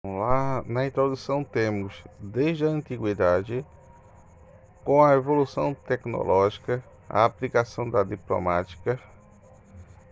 Lá na introdução temos, desde a antiguidade, com a evolução tecnológica, a aplicação da diplomática.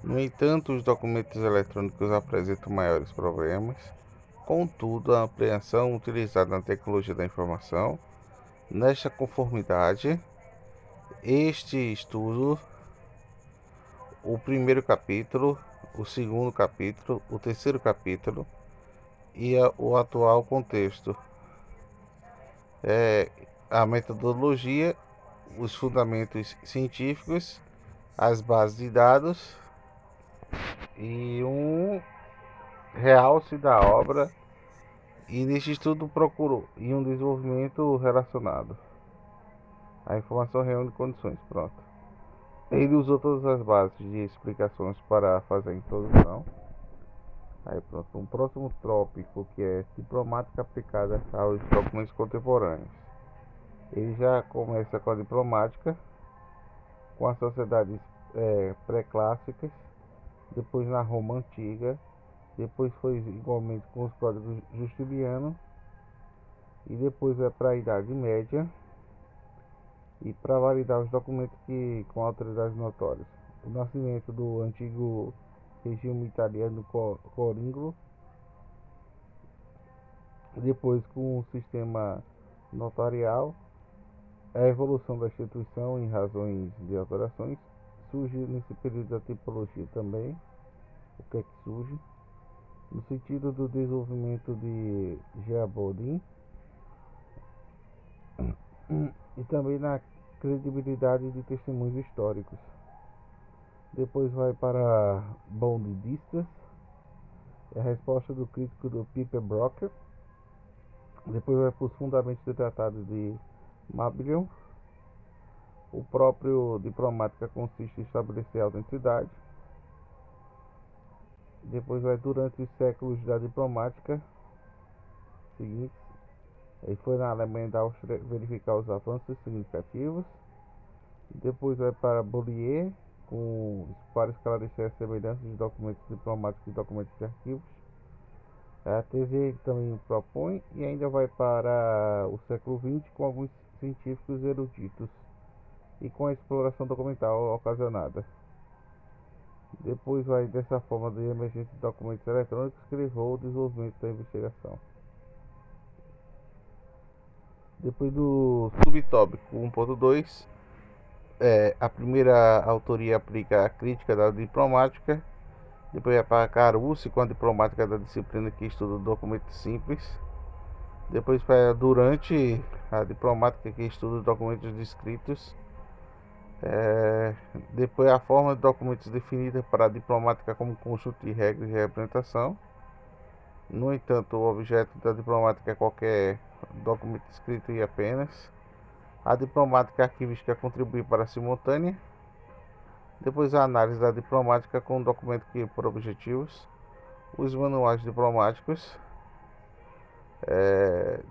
No entanto, os documentos eletrônicos apresentam maiores problemas. Contudo, a ampliação utilizada na tecnologia da informação, nesta conformidade, este estudo, o primeiro capítulo, o segundo capítulo, o terceiro capítulo e o atual contexto. A metodologia, os fundamentos científicos, as bases de dados e um realce da obra. E neste estudo procurou e um desenvolvimento relacionado. A informação reúne condições, pronto. Ele usou todas as bases de explicações para fazer a introdução. Aí pronto, um próximo tópico que é diplomática aplicada aos documentos contemporâneos. Ele já começa com a diplomática, com as sociedades pré-clássicas, depois na Roma Antiga, depois foi igualmente com os códigos justinianos, e depois é para a Idade Média, e para validar os documentos com autoridades notórias. O nascimento do antigo regime italiano coríngulo, depois com o sistema notarial, a evolução da instituição em razões de alterações, surge nesse período da tipologia também. O que é que surge? No sentido do desenvolvimento de Geabodin e também na credibilidade de testemunhos históricos. Depois vai para Bondistas, é a resposta do crítico do Piper Brocker. Depois vai para os fundamentos do tratado de Mablion. O próprio diplomática consiste em estabelecer a autenticidade. Depois vai durante os séculos da diplomática seguintes. Ele foi na Alemanha e da Áustria verificar os avanços significativos. Depois vai para Bollier, para esclarecer as semelhanças de documentos diplomáticos e documentos de arquivos. A tese também propõe, e ainda vai para o século XX com alguns científicos eruditos e com a exploração documental ocasionada. Depois vai dessa forma de emergência de documentos eletrônicos que levou ao desenvolvimento da investigação. Depois do subtópico 1.2, a primeira autoria aplica a crítica da diplomática. Depois vai para Caruso com a diplomática da disciplina que estuda documentos simples. Depois para Durante a diplomática que estuda os documentos descritos. Depois a forma de documentos definida para a diplomática como conjunto de regras de representação. No entanto, o objeto da diplomática é qualquer documento escrito e apenas. A diplomática arquivística contribui para a simultânea. Depois a análise da diplomática com um documento que por objetivos. Os manuais diplomáticos.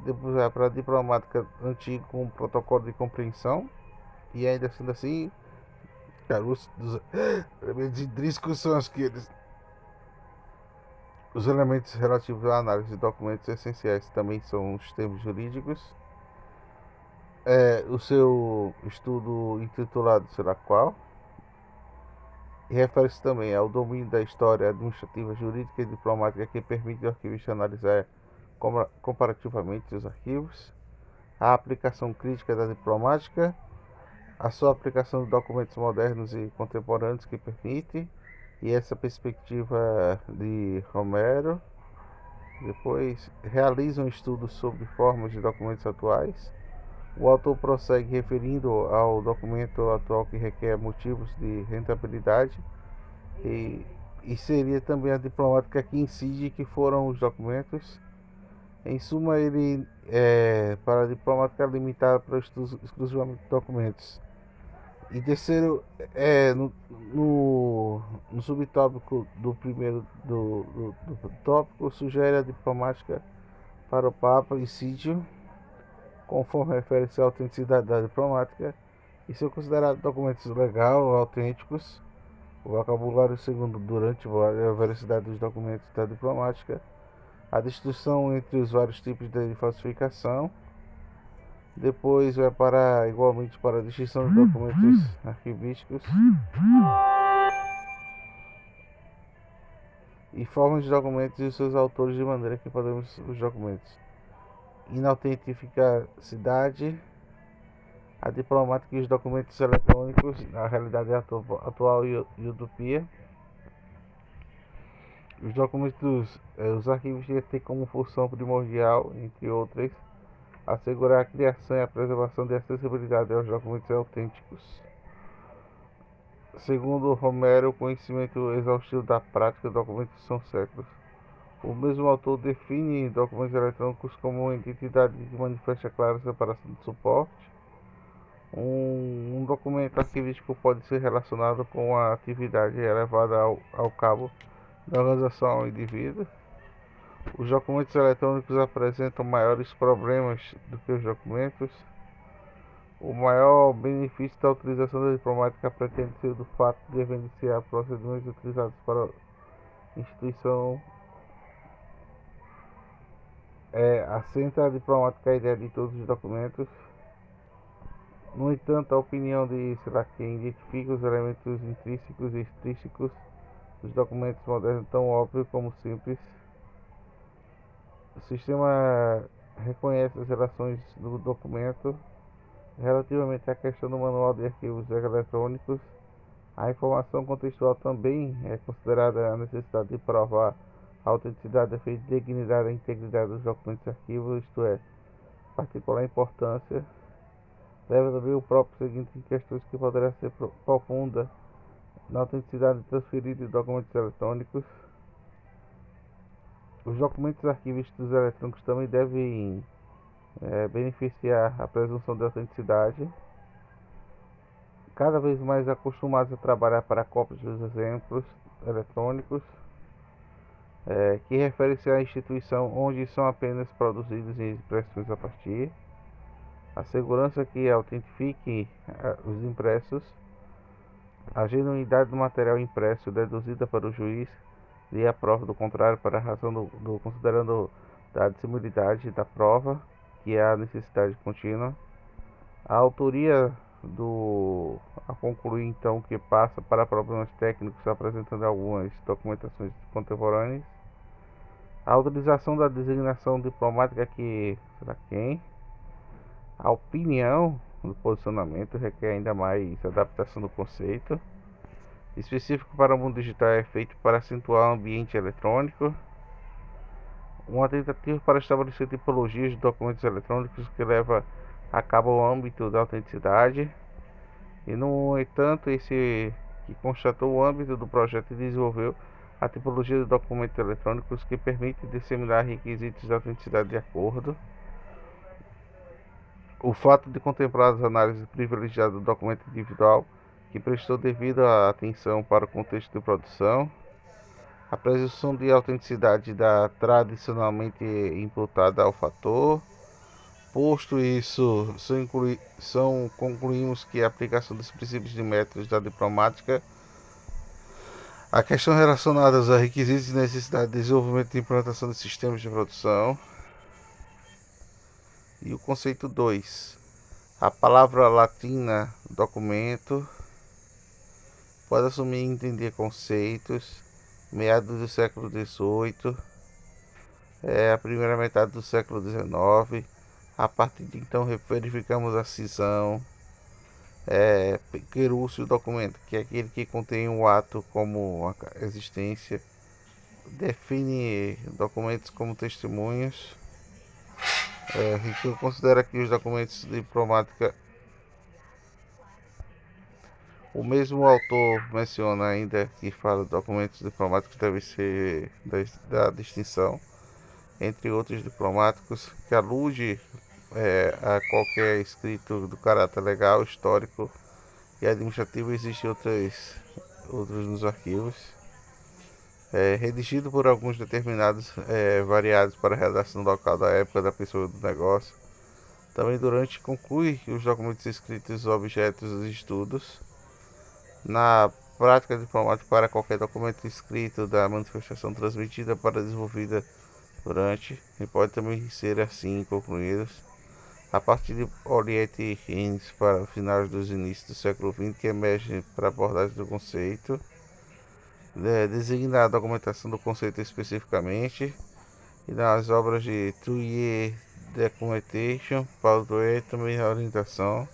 Depois vai para a diplomática antiga com protocolo de compreensão. E ainda sendo assim, os elementos intrínsecos são os elementos relativos à análise de documentos essenciais também são os termos jurídicos. O seu estudo intitulado será qual? E refere-se também ao domínio da história administrativa, jurídica e diplomática que permite ao arquivista analisar comparativamente os arquivos, a aplicação crítica da diplomática, a sua aplicação de documentos modernos e contemporâneos que permite, e essa perspectiva de Romero. Depois realiza um estudo sobre formas de documentos atuais. O autor prossegue referindo ao documento atual que requer motivos de rentabilidade e seria também a diplomática que incide que foram os documentos. Em suma, ele para a diplomática limitada para exclusivamente documentos. E terceiro, no subtópico do primeiro do tópico, sugere a diplomática para o Papa e Sídio, conforme refere-se à autenticidade da diplomática, e são considerados documentos legais autênticos. O vocabulário segundo Durante a veracidade dos documentos da diplomática. a distinção entre os vários tipos de falsificação. Depois vai para igualmente para a distinção de documentos arquivísticos e formas de documentos e os seus autores, de maneira que podemos os documentos inautentificacidade, a diplomática e os documentos eletrônicos, a realidade atual e utopia. Os documentos, os arquivos têm como função primordial, entre outras, assegurar a criação e a preservação de acessibilidade aos documentos autênticos. Segundo Romero, o conhecimento exaustivo da prática de documentos são séculos. O mesmo autor define documentos eletrônicos como uma entidade que manifesta clara separação de suporte. Um documento arquivístico pode ser relacionado com a atividade elevada ao cabo da organização ao indivíduo. Os documentos eletrônicos apresentam maiores problemas do que os documentos. O maior benefício da utilização da diplomática pretende ser do fato de evidenciar procedimentos utilizados para a instituição. Assenta a diplomática a ideia de todos os documentos. No entanto, a opinião de quem identifica os elementos intrínsecos e extrínsecos dos documentos modernos tão óbvio como simples. O sistema reconhece as relações do documento. Relativamente à questão do manual de arquivos eletrônicos, a informação contextual também é considerada a necessidade de provar a autenticidade, a fidelidade e a integridade dos documentos arquivos, isto é, particular importância. Deve também o próprio seguinte em questões que poderá ser profunda na autenticidade transferida de documentos eletrônicos. Os documentos arquivísticos eletrônicos também devem beneficiar a presunção de autenticidade. Cada vez mais acostumados a trabalhar para cópias dos exemplos eletrônicos, que refere-se à instituição onde são apenas produzidas impressões a partir. A segurança que autentifique os impressos, a genuinidade do material impresso deduzida para o juiz e a prova do contrário para a razão considerando da dissimilidade da prova, que é a necessidade contínua. A autoria a concluir então que passa para problemas técnicos apresentando algumas documentações contemporâneas. A utilização da designação diplomática que será quem? A opinião do posicionamento requer ainda mais adaptação do conceito. Específico para o mundo digital é feito para acentuar o ambiente eletrônico. Uma tentativa para estabelecer tipologias de documentos eletrônicos que leva a cabo o âmbito da autenticidade. E, no entanto, esse que constatou o âmbito do projeto e desenvolveu a tipologia de documentos eletrônicos que permite disseminar requisitos de autenticidade de acordo. O fato de contemplar as análises privilegiadas do documento individual que prestou devida atenção para o contexto de produção. A presunção de autenticidade da tradicionalmente imputada ao fator. Posto isso, concluímos que a aplicação dos princípios de métodos da diplomática, a questão relacionadas a requisitos de necessidade de desenvolvimento e implantação de sistemas de produção. E o conceito 2, a palavra latina documento pode assumir e entender conceitos, meados do século XVIII, a primeira metade do século XIX. A partir de então verificamos a cisão, querúncio documento, que é aquele que contém um ato como a existência, define documentos como testemunhos. Rico considera que os documentos diplomáticos, o mesmo autor menciona ainda que fala que documentos diplomáticos devem ser da distinção entre outros diplomáticos, que alude a qualquer escrito do caráter legal, histórico e administrativo. Existem outros nos arquivos, redigido por alguns determinados variados para a redação local da época da pessoa do negócio. Também conclui que os documentos escritos objetos dos estudos. Na prática diplomática, para qualquer documento escrito da manifestação transmitida para desenvolvida durante e pode também ser assim concluídos a partir de Oriente Hines para finais dos inícios do século XX, que emerge para a abordagem do conceito, designa a documentação do conceito especificamente, e nas obras de True Documentation, Paulo Doyle também a orientação.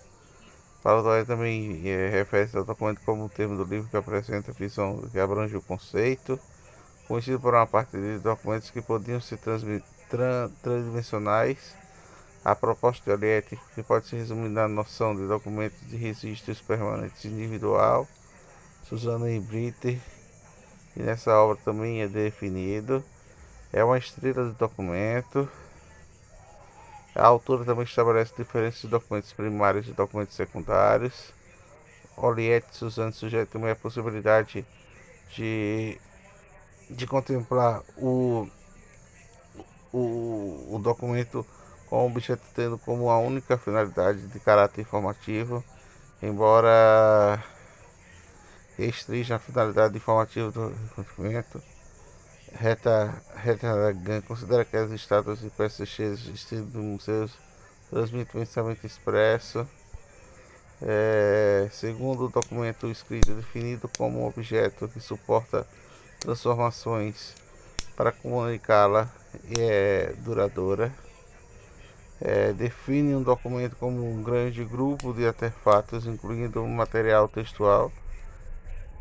Paulo Doyle também refere-se ao documento como um termo do livro que apresenta a visão que abrange o conceito, conhecido por uma parte de documentos que podiam ser transdimensionais. A proposta de Olivetti, que pode ser resumida na noção de documentos de registros permanentes individual, Susana e Britter, e nessa obra também é definido, é uma estrela de documento. A autora também estabelece diferenças de documentos primários e documentos secundários. Olivetti e Susana sugerem também a possibilidade de, de contemplar o documento com o objeto tendo como a única finalidade de caráter informativo, embora restringe a finalidade informativa do documento. Retagan considera que as estátuas e peças cheias de estilo de museus transmitem pensamento expresso. Segundo o documento escrito, definido como um objeto que suporta transformações para comunicá-la e é duradoura. Define um documento como um grande grupo de artefatos, incluindo um material textual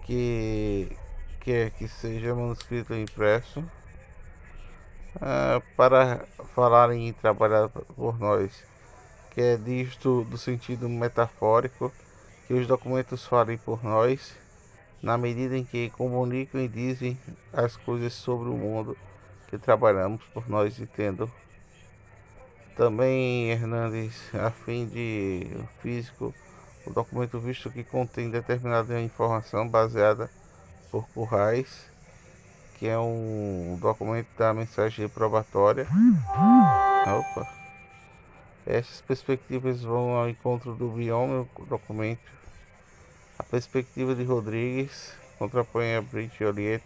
que que seja manuscrito ou impresso. Para falar em trabalhar por nós, que é disto do sentido metafórico, que os documentos falem por nós, na medida em que comunicam e dizem as coisas sobre o mundo que trabalhamos por nós e tendo também Hernandes, a fim de físico, o documento visto que contém determinada informação baseada por Currais, que é um documento da mensagem probatória. Opa. Estas perspectivas vão ao encontro do bioma documento. A perspectiva de Rodrigues contrapõe a Brit Olivetti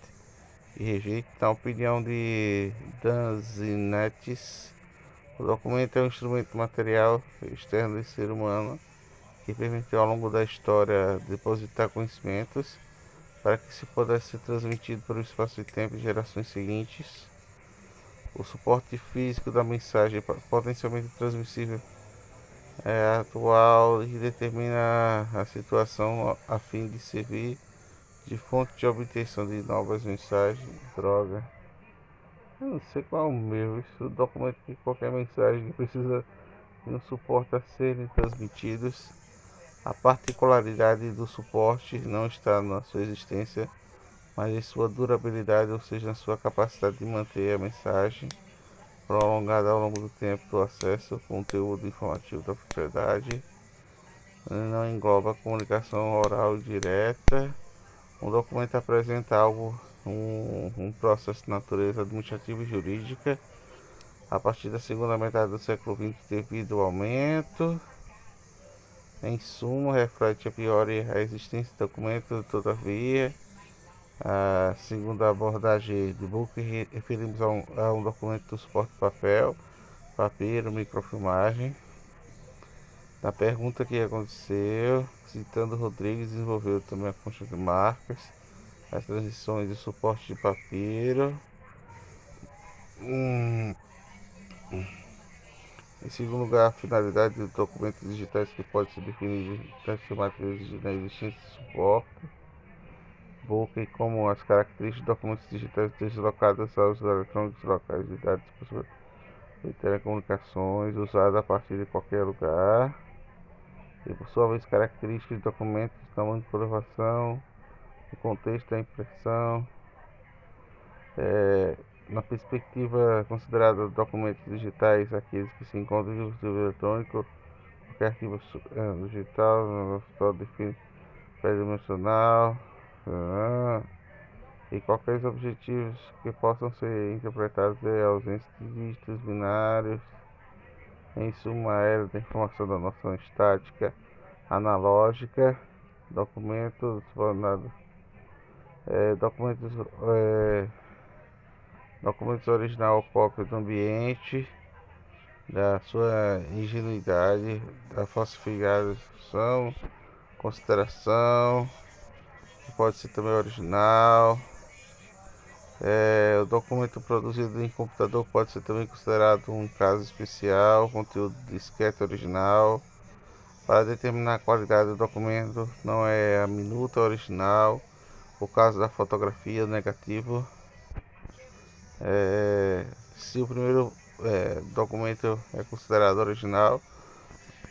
e rejeita, na opinião de Danzinetti. O documento é um instrumento material externo do ser humano que permitiu ao longo da história depositar conhecimentos para que se pudesse ser transmitido pelo espaço e tempo de gerações seguintes. O suporte físico da mensagem potencialmente transmissível atual e determina a situação a fim de servir de fonte de obtenção de novas mensagens. Droga. Eu não sei qual é o meu. Isso documenta que qualquer mensagem que precisa de um suporte a serem transmitidos. A particularidade do suporte não está na sua existência, mas em sua durabilidade, ou seja, na sua capacidade de manter a mensagem prolongada ao longo do tempo do acesso ao conteúdo informativo da propriedade. Não engloba comunicação oral e direta. Um documento apresenta um processo de natureza administrativa e jurídica a partir da segunda metade do século XX devido ao aumento. Em suma, reflete a priori a existência de documento, todavia, a segunda abordagem de Book referimos a um documento do suporte papel, papiro, microfilmagem. Na pergunta que aconteceu, citando Rodrigues, desenvolveu também a concha de marcas, as transições de suporte de papiro. Em segundo lugar, a finalidade dos documentos digitais que pode ser definida das temáticas na existência de suporte, Book, como as características de documentos digitais deslocadas aos eletrônicos locais de dados de telecomunicações, usados a partir de qualquer lugar, e por sua vez características de documentos, tamanho de provação, o contexto da impressão. Na perspectiva considerada documentos digitais, aqueles que se encontram em dispositivo eletrônico, qualquer arquivo digital, no define pré-dimensional, e qualquer objetivos que possam ser interpretados em ausência de dígitos binários. Em suma, a era da informação da noção estática analógica, documentos documentos Documentos original cópia do ambiente, da sua ingenuidade, da falsificação, consideração, pode ser também original. O documento produzido em computador pode ser também considerado um caso especial, conteúdo de disquete original. Para determinar a qualidade do documento, não é a minuta original. O caso da fotografia, o negativo. Se o primeiro documento é considerado original,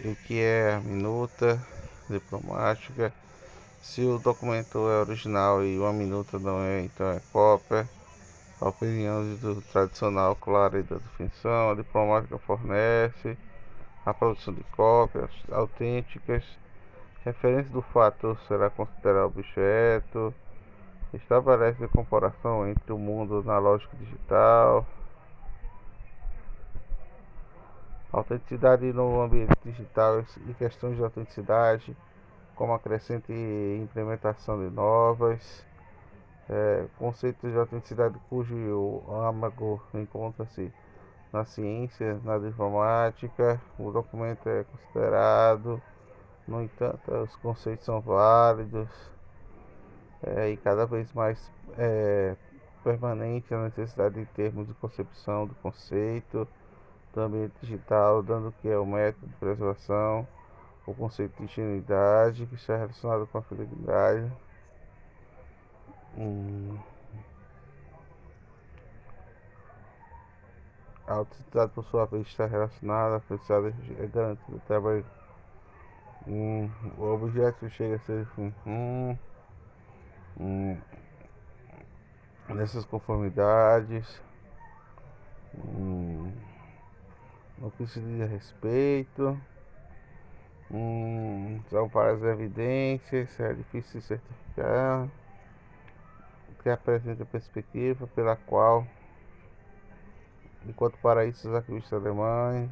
o que é a minuta diplomática. Se o documento é original e uma minuta não é, então é cópia. A opinião do tradicional clara e da definição. A diplomática fornece a produção de cópias autênticas. Referência do fato será considerado objeto. Estabelece a comparação entre o mundo analógico e digital. Autenticidade no ambiente digital e questões de autenticidade, como a crescente implementação de novas conceitos de autenticidade cujo âmago encontra-se na ciência, na diplomática. O documento é considerado, no entanto, os conceitos são válidos e cada vez mais permanente a necessidade de termos de concepção do conceito do ambiente digital, dando que é o método de preservação, o conceito de ingenuidade, que está relacionado com a fidelidade. A autenticidade, por sua vez, está relacionada à felicidade garantida através. O objeto chega a ser nessas conformidades. No que se diz a respeito. São várias evidências, é difícil certificar, que apresenta a perspectiva pela qual, enquanto para isso os arquivistas alemães,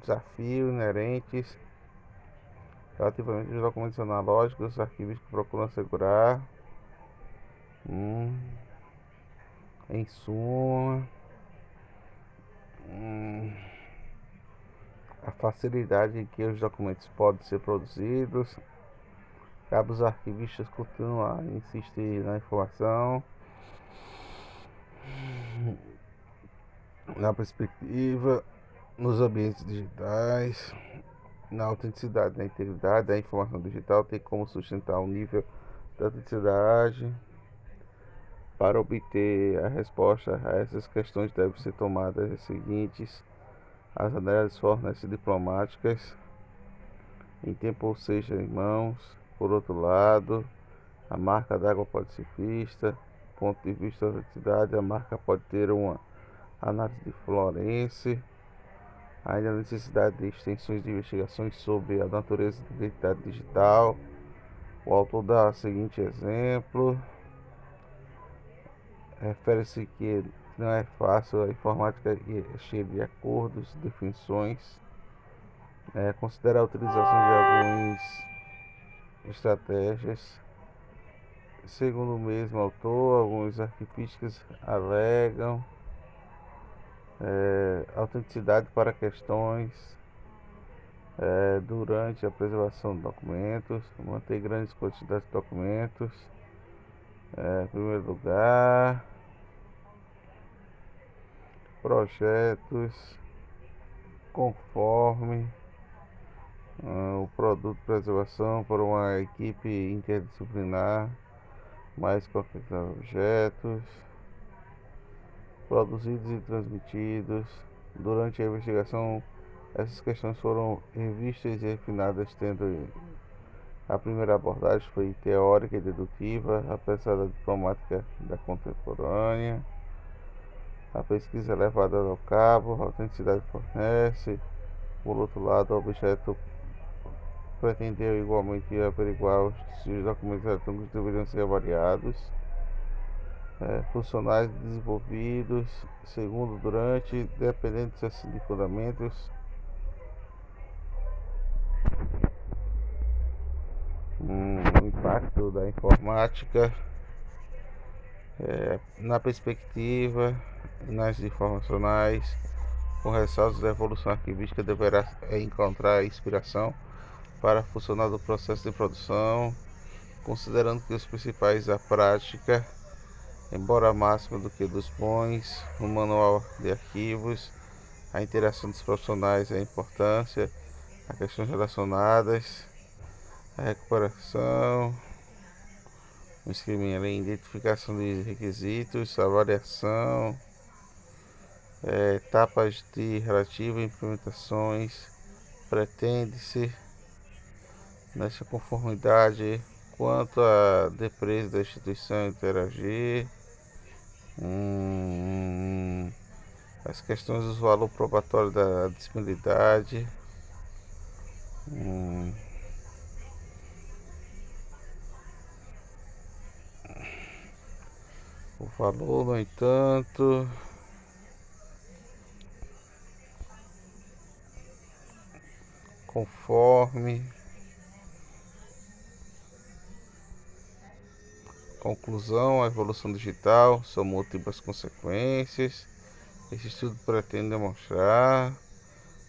desafios inerentes relativamente aos documentos analógicos, os arquivistas procuram assegurar, em suma, a facilidade em que os documentos podem ser produzidos. Cabe aos arquivistas continuar a insistir na informação, na perspectiva, nos ambientes digitais, na autenticidade, na integridade da informação digital, tem como sustentar o nível de autenticidade. Para obter a resposta a essas questões devem ser tomadas as seguintes: as análises fornecem diplomáticas em tempo, ou seja, em mãos. Por outro lado, a marca d'água pode ser vista. Do ponto de vista da autenticidade, a marca pode ter uma análise de Florence. Ainda a necessidade de extensões de investigações sobre a natureza da identidade digital. O autor dá o seguinte exemplo: refere-se que não é fácil, a informática é cheia de acordos, definições, considera a utilização de algumas estratégias. Segundo o mesmo autor, alguns arquivistas alegam autenticidade para questões durante a preservação de documentos, manter grandes quantidades de documentos. Em primeiro lugar, projetos conforme o produto de preservação por uma equipe interdisciplinar, mais concretos objetos produzidos e transmitidos. Durante a investigação, essas questões foram revistas e refinadas, tendo a primeira abordagem foi teórica e dedutiva, apesar da diplomática da contemporânea. A pesquisa é levada ao cabo, a autenticidade fornece. Por outro lado, o objeto pretendeu igualmente averiguar se os documentos eletrônicos deveriam ser avaliados, funcionais desenvolvidos, segundo, durante, dependentes assim de fundamentos. O impacto da informática na perspectiva, nas informacionais, com ressaltos da evolução arquivística, deverá encontrar inspiração para funcionar do processo de produção, considerando que os principais da prática, embora máxima do que dos bons, no manual de arquivos, a interação dos profissionais e a importância, a questões relacionadas, a recuperação, um esqueminha ali, identificação de requisitos, avaliação, etapas de relativa implementações, pretende-se nessa conformidade quanto à depresa da instituição interagir, as questões do valor probatório da admissibilidade, o valor, no entanto, conforme conclusão, a evolução digital são múltiplas consequências. Esse estudo pretende demonstrar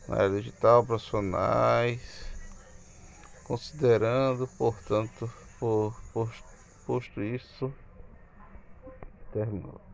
na área digital profissionais, considerando, portanto, posto isso, terminou.